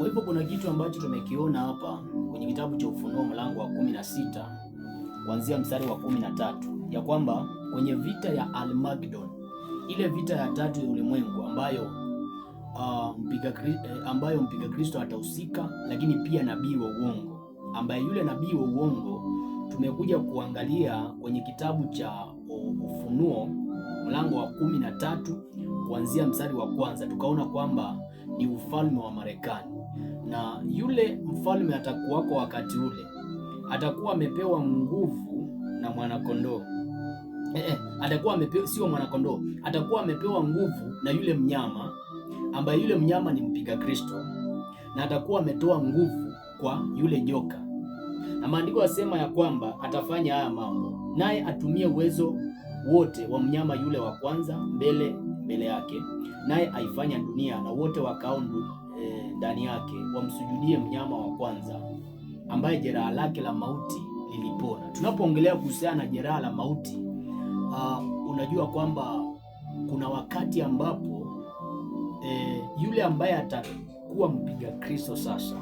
Kwa hivyo kuna kitu ambacho tumekiona hapa kwenye kitabu cha Ufunuo mlango wa 16 kuanzia mstari wa 13 ya kwamba kwenye vita ya Armageddon, ile vita ya tatu ya ulimwengu ambayo mpiga Kristo atahusika, lakini pia nabii wa uongo, ambaye yule nabii wa uongo tumekuja kuangalia kwenye kitabu cha Ufunuo mlango wa 13 kuanzia mstari wa kwanza, tukaona kwamba ni ufalme wa Marekani, na yule mfalme atakuwako wakati ule, atakuwa amepewa nguvu na mwanakondoo. Atakuwa amepewa, sio mwanakondoo, atakuwa amepewa nguvu na yule mnyama, ambaye yule mnyama ni mpiga Kristo, na atakuwa ametoa nguvu kwa yule joka. Na maandiko yasema ya kwamba atafanya haya mambo, naye atumie uwezo wote wa mnyama yule wa kwanza mbele yake, naye aifanya dunia na wote wakao ndani yake wamsujudie mnyama wa kwanza, ambaye jeraha lake la mauti lilipona. Tunapoongelea kuhusiana na jeraha la mauti, unajua kwamba kuna wakati ambapo yule ambaye atakuwa mpiga Kristo sasa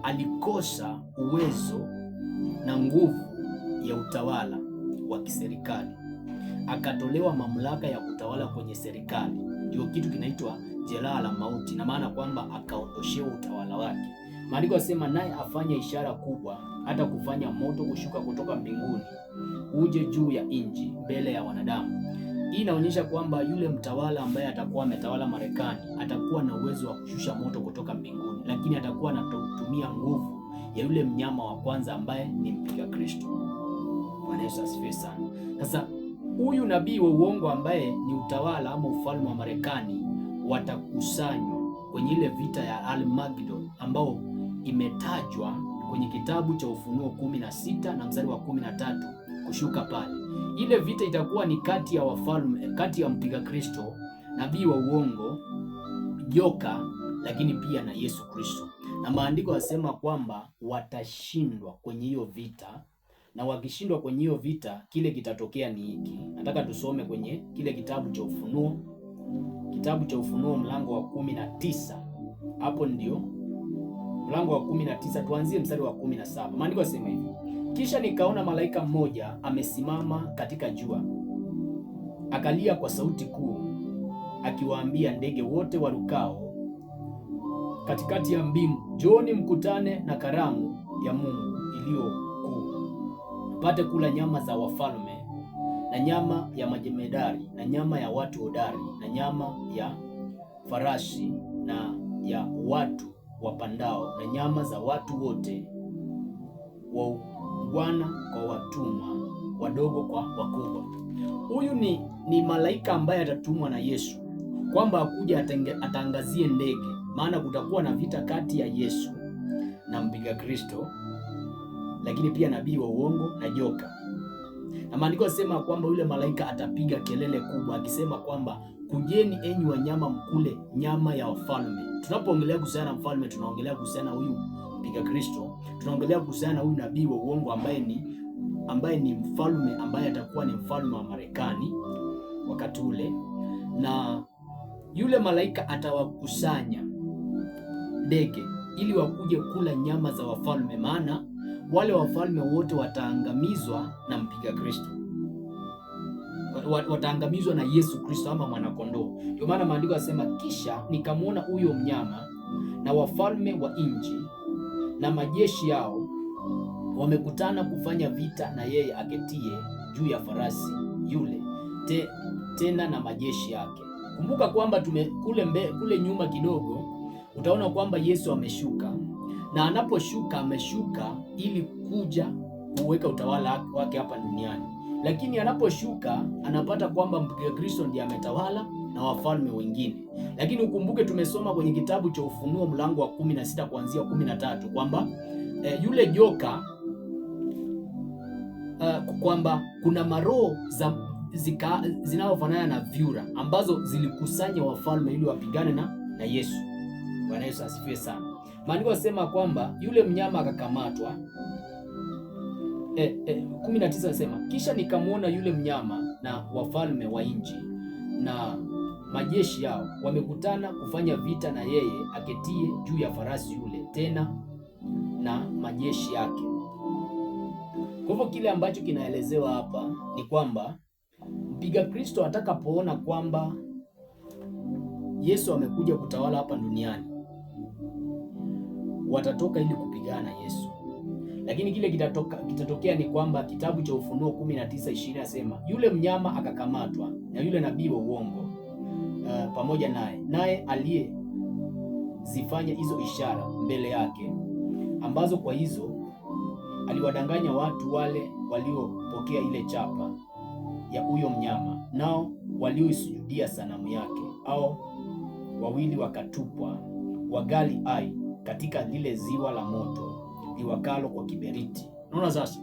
alikosa uwezo na nguvu ya utawala wa kiserikali, akatolewa mamlaka ya kutawala kwenye serikali. Ndio kitu kinaitwa jeraha la mauti, na maana kwamba akaondoshewa utawala wake. Maandiko yasema naye afanye ishara kubwa, hata kufanya moto kushuka kutoka mbinguni uje juu ya nchi mbele ya wanadamu. Hii inaonyesha kwamba yule mtawala ambaye atakuwa ametawala Marekani atakuwa na uwezo wa kushusha moto kutoka mbinguni, lakini atakuwa anatumia nguvu ya yule mnyama wa kwanza ambaye ni mpiga Kristo. Bwana Yesu asifiwe sana. Sasa huyu nabii wa uongo ambaye ni utawala ama ufalme wa Marekani watakusanywa kwenye ile vita ya Armageddon ambao imetajwa kwenye kitabu cha Ufunuo 16 na mstari wa 13 kushuka pale. Ile vita itakuwa ni kati ya wafalme, kati ya mpiga Kristo, nabii wa uongo, joka, lakini pia na Yesu Kristo. Na maandiko yasema kwamba watashindwa kwenye hiyo vita, na wakishindwa kwenye hiyo vita, kile kitatokea ni hiki. Nataka tusome kwenye kile kitabu cha Ufunuo mlango wa 19. Hapo ndio mlango wa 19, tuanzie mstari wa 17. Maandiko yasema hivi: kisha nikaona malaika mmoja amesimama katika jua, akalia kwa sauti kuu, akiwaambia ndege wote warukao katikati ya mbingu, njooni mkutane na karamu ya Mungu iliyo kuu, mpate kula nyama za wafalme na nyama ya majemadari na nyama ya watu hodari na nyama ya farasi na ya watu wapandao na nyama za watu wote, waungwana kwa watumwa, wadogo kwa wakubwa. Huyu ni malaika ambaye atatumwa na Yesu kwamba akuja atangazie ndege, maana kutakuwa na vita kati ya Yesu na mpiga Kristo, lakini pia nabii wa uongo na joka. Na maandiko yasema kwamba yule malaika atapiga kelele kubwa akisema kwamba kujeni enyi wanyama mkule nyama ya wafalme. Tunapoongelea kuhusiana na mfalme, tunaongelea kuhusiana na huyu mpiga Kristo, tunaongelea kuhusiana na huyu nabii wa uongo ambaye ni mfalme, ambaye atakuwa ni mfalme wa Marekani wakati ule. Na yule malaika atawakusanya ndege ili wakuje kula nyama za wafalme, maana wale wafalme wote wataangamizwa na mpiga Kristo, wataangamizwa na Yesu Kristo ama mwanakondoo. Ndio maana maandiko yasema, kisha nikamwona huyo mnyama na wafalme wa nchi na majeshi yao wamekutana kufanya vita na yeye aketie juu ya farasi yule, tena na majeshi yake. Kumbuka kwamba kule nyuma kidogo utaona kwamba Yesu ameshuka, na anaposhuka ameshuka ili kuja kuweka utawala wake hapa duniani, lakini anaposhuka anapata kwamba mpiga Kristo ndiye ametawala na wafalme wengine. Lakini ukumbuke tumesoma kwenye kitabu cha Ufunuo mlango wa 16 kuanzia 13 kwamba yule joka kwamba kuna maroho zinazofanana na vyura ambazo zilikusanya wafalme ili wapigane na Yesu. Bwana Yesu asifiwe sana. Maandiko yasema kwamba yule mnyama akakamatwa. 19 nasema, kisha nikamwona yule mnyama na wafalme wa nchi na majeshi yao wamekutana kufanya vita na yeye aketie juu ya farasi yule, tena na majeshi yake. Kwa hivyo kile ambacho kinaelezewa hapa ni kwamba mpiga Kristo atakapoona kwamba Yesu amekuja kutawala hapa duniani, watatoka ili kupigana na Yesu. Lakini kile kitatokea ni kwamba kitabu cha Ufunuo 19:20 nasema yule mnyama akakamatwa na yule nabii wa uongo pamoja naye aliyezifanya hizo ishara mbele yake, ambazo kwa hizo aliwadanganya watu wale waliopokea ile chapa ya huyo mnyama, nao walioisujudia sanamu yake, au wawili wakatupwa wagali hai katika lile ziwa la moto liwakalo kwa kiberiti. Unaona sasa,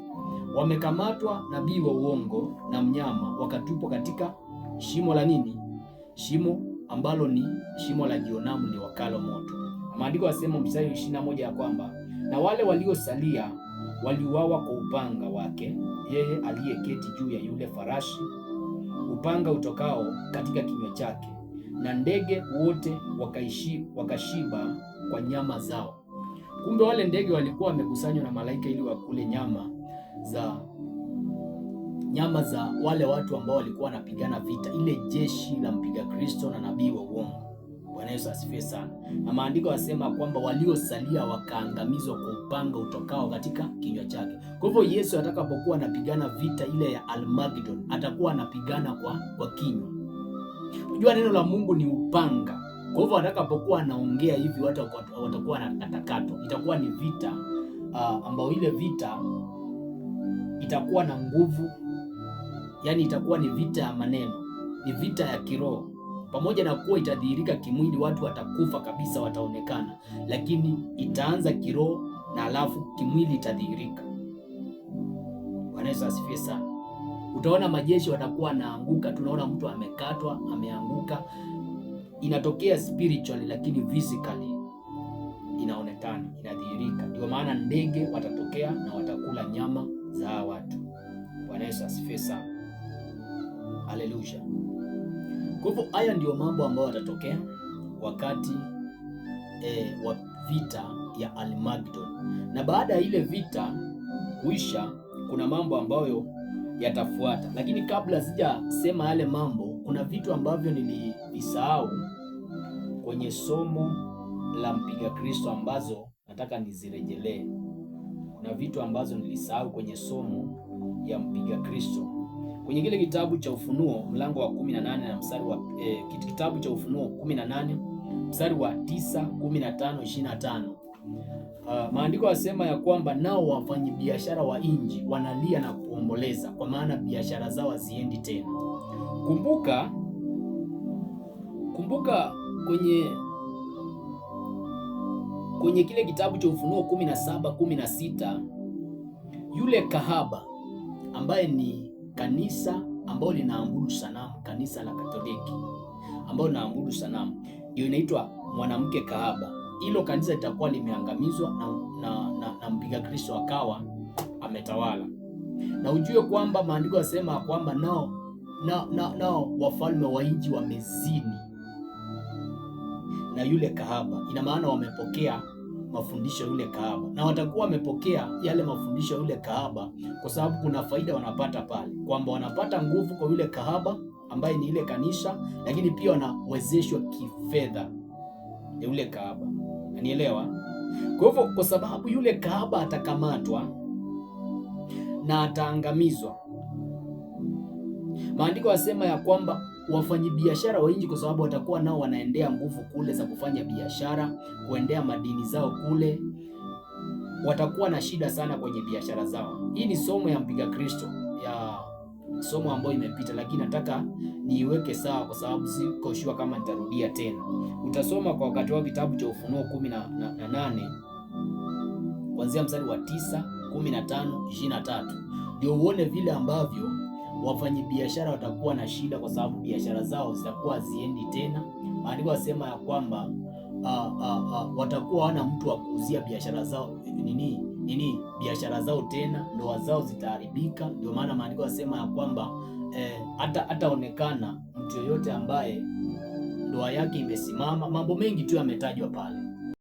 wamekamatwa nabii wa uongo na mnyama, wakatupwa katika shimo la nini? Shimo ambalo ni shimo la Jehanamu liwakalo moto. Maandiko yasema mstari 21 ya kwamba na wale waliosalia waliuawa kwa upanga wake yeye aliyeketi juu ya yule farashi, upanga utokao katika kinywa chake, na ndege wote wakashiba kwa nyama zao. Kumbe wale ndege walikuwa wamekusanywa na malaika ili wakule nyama za wale watu ambao walikuwa wanapigana vita, ile jeshi la mpiga Kristo na nabii wa uongo. Bwana Yesu asifiwe sana. Na maandiko yasema kwamba waliosalia wakaangamizwa kwa upanga utokao katika kinywa chake. Kwa hivyo Yesu atakapokuwa anapigana vita ile ya Armageddon, atakuwa anapigana kwa kinywa. Unajua neno la Mungu ni upanga. Kwa hivyo atakapokuwa anaongea hivi watu watakuwa wanatakatwa. Itakuwa ni vita ambao ile vita itakuwa na nguvu, yani itakuwa ni vita ya maneno, ni vita ya kiroho. Pamoja na kuwa itadhihirika kimwili, watu watakufa kabisa, wataonekana, lakini itaanza kiroho na alafu kimwili itadhihirika. Bwana Yesu asifiwe sana. Utaona majeshi watakuwa naanguka, tunaona mtu amekatwa, ameanguka. Inatokea spiritually, lakini physically inaonekana, inadhihirika. Ndio maana ndege watatokea na watakula nyama za watu. Bwana Yesu asifiwe sana. Haleluya. Kwa hivyo haya ndio mambo ambayo yatatokea wakati wa vita ya Armageddon. Na baada ya ile vita kuisha, kuna mambo ambayo yatafuata. Lakini kabla sijasema yale mambo, kuna vitu ambavyo nilisahau kwenye somo la mpiga Kristo ambazo nataka nizirejelee. Kuna vitu ambazo nilisahau kwenye somo ya mpiga Kristo. Kwenye kile kitabu cha Ufunuo mlango wa 18 na mstari wa kitabu cha Ufunuo 18 mstari wa 9, 15, 25. Maandiko yasema ya kwamba nao wafanyabiashara wa nchi wanalia na kuomboleza, kwa maana biashara zao haziendi tena. Kumbuka kwenye kile kitabu cha Ufunuo 17:16 yule kahaba ambaye ni kanisa ambao linaabudu sanamu, kanisa la Katoliki ambao linaabudu sanamu, ndio inaitwa mwanamke kahaba. Hilo kanisa litakuwa limeangamizwa na mpiga Kristo akawa ametawala. Na ujue kwamba maandiko yasema kwamba nao wafalme wa nchi wamezini na yule kahaba. Ina maana wamepokea mafundisho yule kahaba, na watakuwa wamepokea yale mafundisho yule kahaba kwa sababu kuna faida wanapata pale, kwamba wanapata nguvu kwa yule kahaba ambaye ni ile kanisa, lakini pia wanawezeshwa kifedha ya yule kahaba. Unanielewa? Kwa hivyo kwa sababu yule kahaba atakamatwa na ataangamizwa, maandiko yasema ya kwamba wafanyabiashara wa nchi, kwa sababu watakuwa nao wanaendea nguvu kule za kufanya biashara, kuendea madini zao kule, watakuwa na shida sana kwenye biashara zao. Hii ni somo ya mpiga Kristo, ya somo ambayo imepita, lakini nataka niiweke sawa kwa sababu siko sure kama nitarudia tena. Utasoma kwa wakati wa kitabu cha Ufunuo 18 kuanzia mstari wa 9, 15, 23 ndio uone vile ambavyo wafanyabiashara watakuwa na shida kwa sababu biashara zao zitakuwa ziendi tena. Maandiko yasema ya kwamba watakuwa hawana mtu wa kuuzia biashara zao biashara zao tena, ndoa zao zitaharibika. Ndio maana maandiko yasema ya kwamba hataonekana mtu yoyote ambaye ndoa yake imesimama. Mambo mengi tu yametajwa pale.